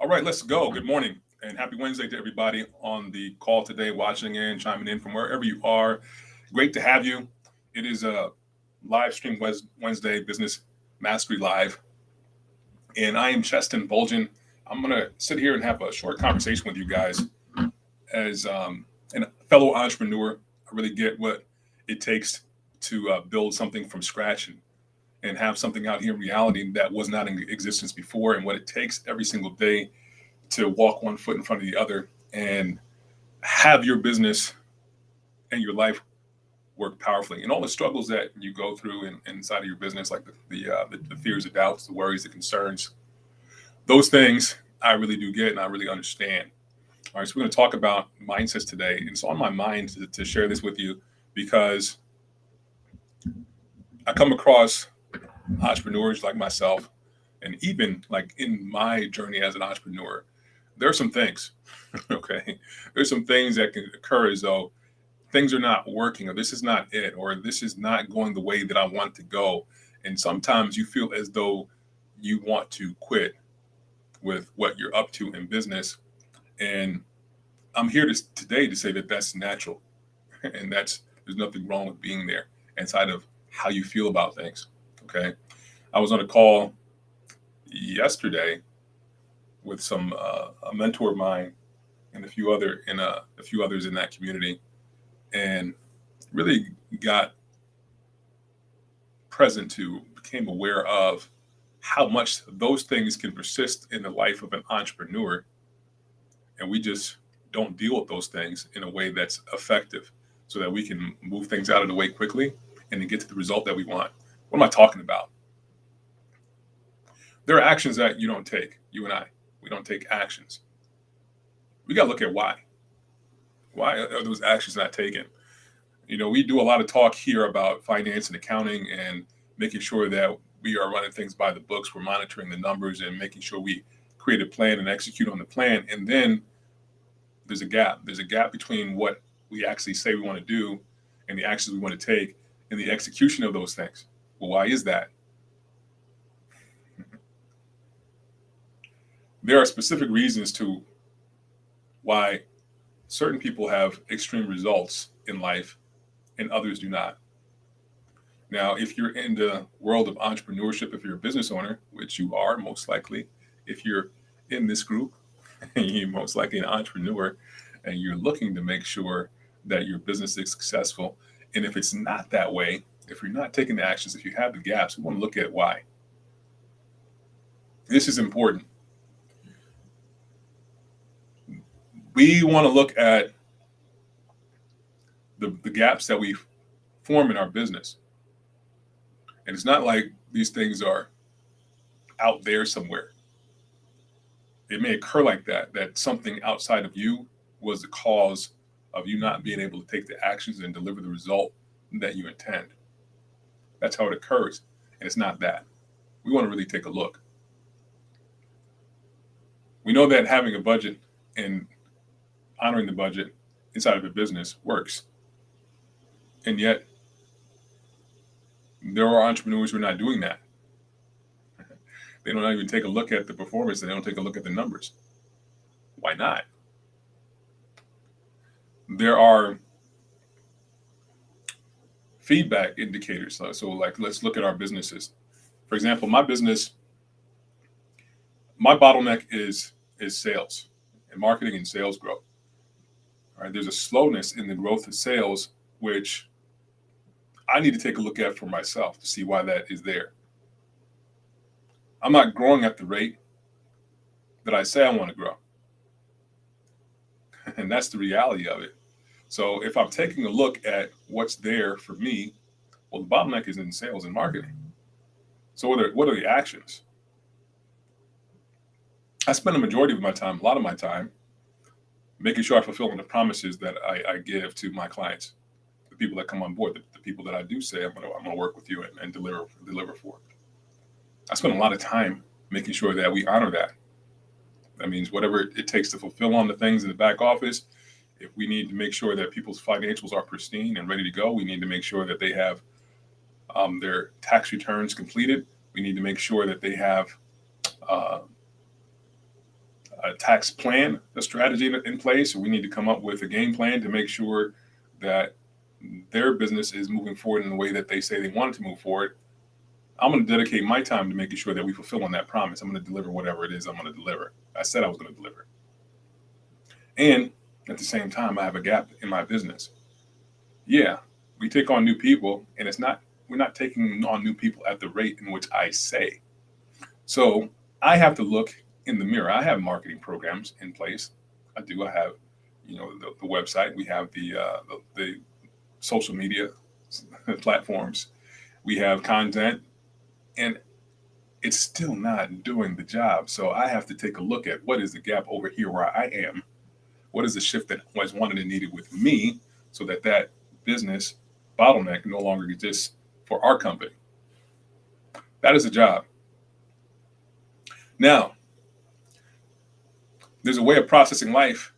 All right, let's go. Good morning and happy Wednesday to everybody on the call today, watching in, chiming in from wherever you are. Great to have you. It is a live stream Wednesday Business Mastery Live, and I am Cheston Bolgen. I'm going to sit here and have a short conversation with you guys as a fellow entrepreneur. I really get what it takes to build something from scratch and have something out here in reality that was not in existence before, and what it takes every single day to walk one foot in front of the other and have your business and your life work powerfully, and all the struggles that you go through inside of your business, like the fears, the doubts, the worries, the concerns, those things I really do get and I really understand. All right, so we're going to talk about mindsets today. And it's on my mind to share this with you because I come across entrepreneurs like myself, and even like in my journey as an entrepreneur, there are some things, okay? There's some things that can occur as though things are not working, or this is not it, or this is not going the way that I want to go. And sometimes you feel as though you want to quit with what you're up to in business. And I'm here today to say that that's natural, and there's nothing wrong with being there inside of how you feel about things. Okay, I was on a call yesterday with a mentor of mine and a few others in that community, and really got present to became aware of how much those things can persist in the life of an entrepreneur, and we just don't deal with those things in a way that's effective so that we can move things out of the way quickly and then get to the result that we want. What am I talking about? There are actions that you don't take. You and I, we don't take actions. We got to look at why. Why are those actions not taken? You know, we do a lot of talk here about finance and accounting and making sure that we are running things by the books. We're monitoring the numbers and making sure we create a plan and execute on the plan. And then there's a gap. There's a gap between what we actually say we want to do and the actions we want to take and the execution of those things. Well, why is that? There are specific reasons to why certain people have extreme results in life and others do not. Now, if you're in the world of entrepreneurship, if you're a business owner, which you are most likely, if you're in this group, you're most likely an entrepreneur and you're looking to make sure that your business is successful. And if it's not that way, if you're not taking the actions, if you have the gaps, we want to look at why. This is important. We want to look at the gaps that we form in our business. And it's not like these things are out there somewhere. It may occur like that something outside of you was the cause of you not being able to take the actions and deliver the result that you intend. That's how it occurs. And it's not that. We want to really take a look. We know that having a budget and honoring the budget inside of a business works. And yet, there are entrepreneurs who are not doing that. They don't even take a look at the performance. They don't take a look at the numbers. Why not? There are feedback indicators. So like, let's look at our businesses. For example, my business, my bottleneck is sales and marketing and sales growth. All right, there's a slowness in the growth of sales, which I need to take a look at for myself to see why that is there. I'm not growing at the rate that I say I want to grow. And that's the reality of it. So if I'm taking a look at what's there for me, well, the bottleneck is in sales and marketing. So what are the actions? I spend a majority of my time, a lot of my time, making sure I fulfill on the promises that I give to my clients, the people that come on board, the people that I do say I'm going to work with you and deliver for. I spend a lot of time making sure that we honor that. That means whatever it takes to fulfill on the things in the back office. If we need to make sure that people's financials are pristine and ready to go, we need to make sure that they have their tax returns completed. We need to make sure that they have a tax plan, a strategy in place. We need to come up with a game plan to make sure that their business is moving forward in the way that they say they want it to move forward. I'm going to dedicate my time to making sure that we fulfill on that promise. I'm going to deliver whatever it is I'm going to deliver. I said I was going to deliver. And at the same time, I have a gap in my business. Yeah, we take on new people, and we're not taking on new people at the rate in which I say. So I have to look in the mirror. I have marketing programs in place. I do. I have, the website. We have the social media platforms. We have content, and it's still not doing the job. So I have to take a look at what is the gap over here where I am. What is the shift that was wanted and needed with me so that business bottleneck no longer exists for our company. That is a job. Now, there's a way of processing life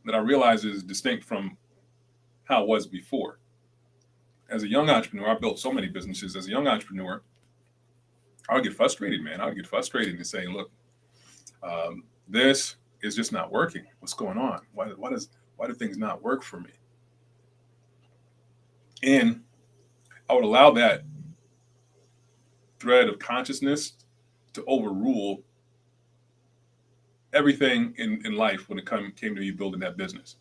that I realize is distinct from how it was before. As a young entrepreneur, I built so many businesses. As a young entrepreneur, I would get frustrated, man. I would get frustrated and say, look, this is just not working. What's going on? Why do things not work for me? And I would allow that thread of consciousness to overrule everything in life when it came to me building that business.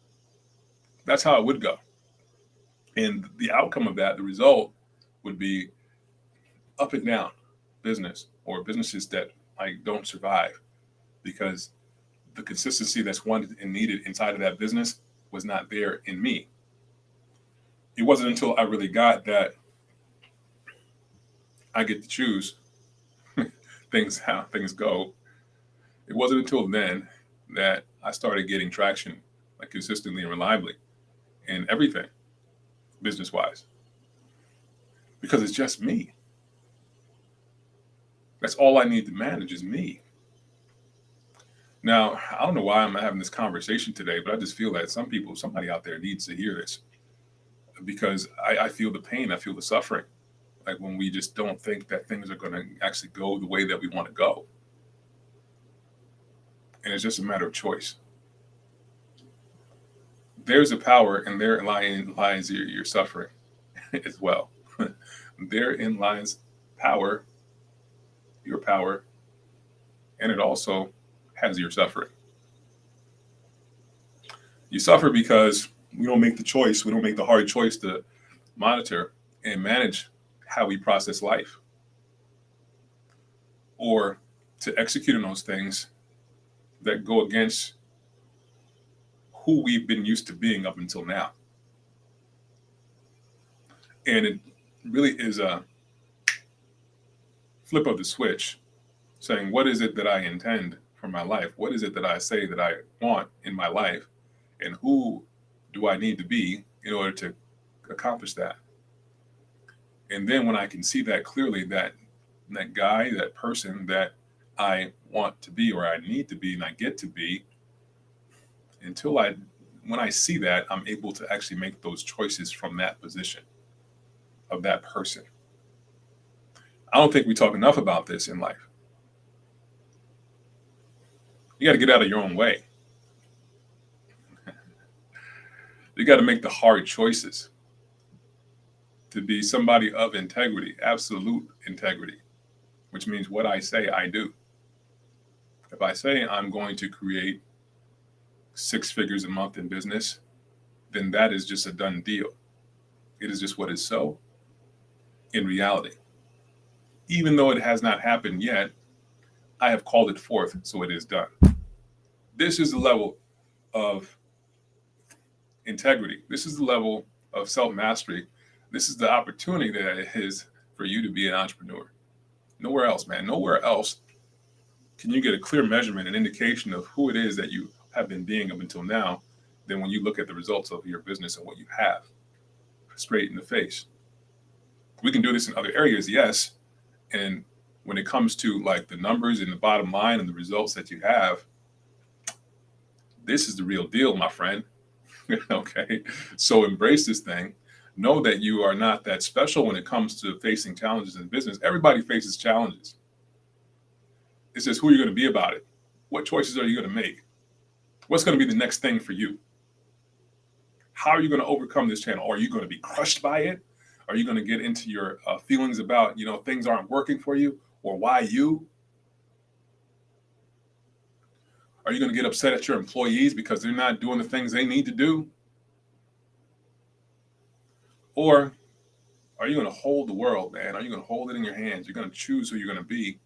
That's how it would go. And the outcome of that, the result, would be up and down business, or businesses that don't survive because the consistency that's wanted and needed inside of that business was not there in me. It wasn't until I really got that I get to choose how things go. It wasn't until then that I started getting traction, consistently and reliably in everything, business-wise, because it's just me. That's all I need to manage is me. Now, I don't know why I'm having this conversation today, but I just feel that somebody out there needs to hear this, because I feel the pain, I feel the suffering, when we just don't think that things are going to actually go the way that we want to go. And it's just a matter of choice. There's a power, and therein lies your suffering as well. Therein lies power, your power, and it also has your suffering. You suffer because we don't make the hard choice to monitor and manage how we process life, or to execute on those things that go against who we've been used to being up until now. And it really is a flip of the switch, saying, what is it that I intend for my life? What is it that I say that I want in my life? And who do I need to be in order to accomplish that? And then when I can see that clearly, that guy, that person that I want to be, or I need to be, and I get to be, when I see that, I'm able to actually make those choices from that position of that person. I don't think we talk enough about this in life. You got to get out of your own way. You got to make the hard choices to be somebody of integrity, absolute integrity, which means what I say, I do. If I say I'm going to create 6 figures a month in business, then that is just a done deal. It is just what is so in reality. Even though it has not happened yet, I have called it forth, so it is done. This is the level of integrity. This is the level of self-mastery. This is the opportunity that it is for you to be an entrepreneur. Nowhere else, man. Nowhere else can you get a clear measurement, an indication of who it is that you have been being up until now, than when you look at the results of your business and what you have straight in the face. We can do this in other areas, yes. And when it comes to the numbers and the bottom line and the results that you have, this is the real deal, my friend. Okay. So embrace this thing. Know that you are not that special when it comes to facing challenges in business. Everybody faces challenges. It's just who you're going to be about it. What choices are you going to make? What's going to be the next thing for you? How are you going to overcome this channel? Are you going to be crushed by it? Are you going to get into your feelings about, things aren't working for you, or why you? Are you going to get upset at your employees because they're not doing the things they need to do? Or are you going to hold the world, man? Are you going to hold it in your hands? You're going to choose who you're going to be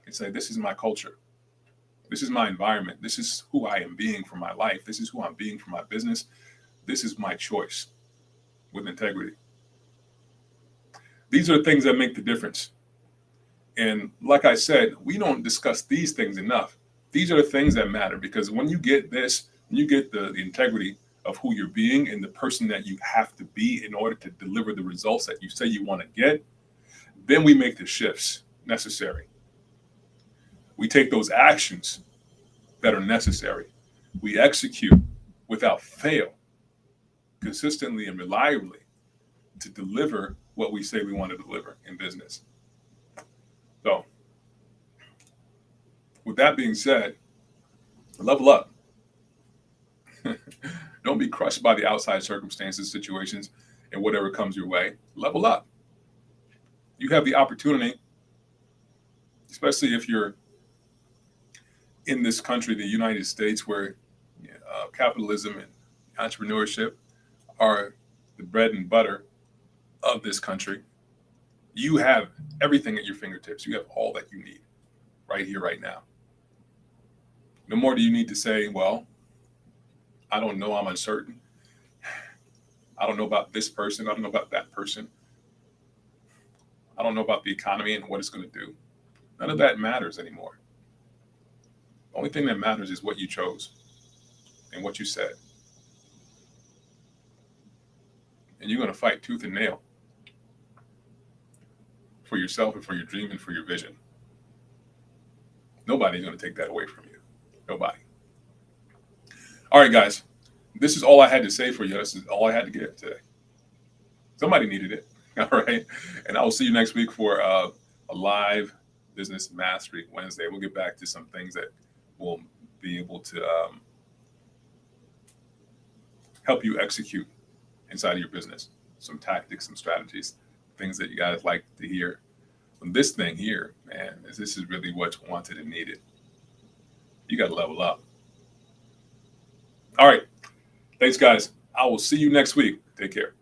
and say, this is my culture. This is my environment. This is who I am being for my life. This is who I'm being for my business. This is my choice with integrity. These are the things that make the difference. And like I said, we don't discuss these things enough. These are the things that matter, because when you get this, when you get the integrity of who you're being and the person that you have to be in order to deliver the results that you say you want to get, then we make the shifts necessary. We take those actions that are necessary. We execute without fail, consistently and reliably, to deliver what we say we want to deliver in business. So, with that being said, level up. Don't be crushed by the outside circumstances, situations, and whatever comes your way. Level up. You have the opportunity, especially if you're in this country, the United States, where capitalism and entrepreneurship are the bread and butter of this country. You have everything at your fingertips. You have all that you need right here, right now. No more do you need to say, well, I don't know, I'm uncertain. I don't know about this person. I don't know about that person. I don't know about the economy and what it's going to do. None of that matters anymore. The only thing that matters is what you chose and what you said. And you're going to fight tooth and nail for yourself and for your dream and for your vision. Nobody's going to take that away from you. Nobody. All right, guys. This is all I had to say for you. This is all I had to give today. Somebody needed it. All right. And I will see you next week for a live Business Mastery Wednesday. We'll get back to some things that will be able to help you execute inside of your business. Some tactics, some strategies, things that you guys like to hear. From this thing here, man, this is really what's wanted and needed. You got to level up. All right. Thanks, guys. I will see you next week. Take care.